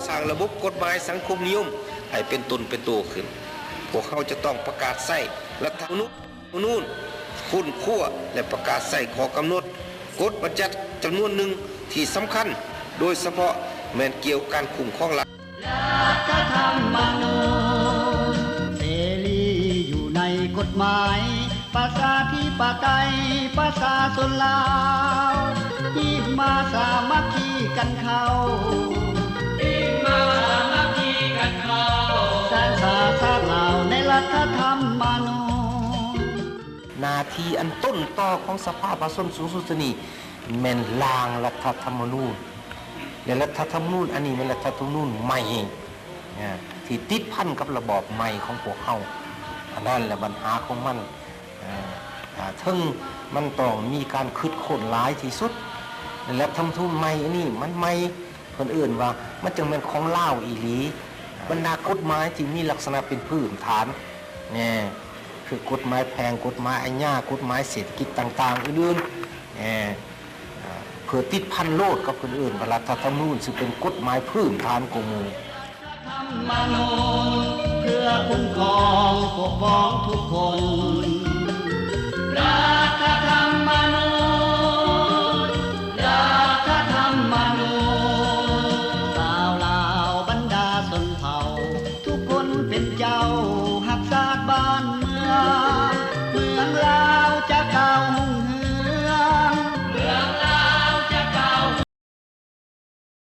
สร้างระบบกฎหมายสังคมนิยมให้เป็นตนเป็นตัวขึ้นพวกเขาจะต้องประกาศใช้รัฐธรรมนูญคุ้นคั่วและประกาศใช้ข้อกำหนดกฎบัญญัติจำนวนหนึ่งที่สำคัญโดยเฉพาะแม้นเกี่ยวกับการคุ้มครองรัฐธรรมนูญเสรีอยู่ในกฎหมายประชาธิปไตยประชาชนลาวที่มาสามัคคีกันเข้าสร้างชาติลาวในรัฐธรรมนูญหน้าที่อันต้นต่อของสภาประชาชนสูงสุดนี้แม่นร่างรัฐธรรมนูญและรัฐธรรมนูญอันนี้เป็นรัฐธรรมนูญใหม่ที่ติดพันกับระบอบใหม่ของพวกเฮาอันนั้นแหละปัญหาของมันถึงมันต้องมีการคิดค้นหลายที่สุดและรัฐธรรมนูญใหม่อันนี้มันใหม่คนอื่นว่ามันจึงเป็นของลาวอีหลีบรรดากฎหมายที่มีลักษณะเป็นพื้นฐานเนี่ยคือกฎหมายแพงกฎหมายอาญากฎหมายเศรษฐกิจต่างๆอื่นเพื่อติดพันโลดกับคนอื่นรัฐธรรมนูญซึ่งเป็นกฎหมายพื้นฐานของหมู่ธรรมนูญเพื่อคุ้มครองปกป้องทุกคน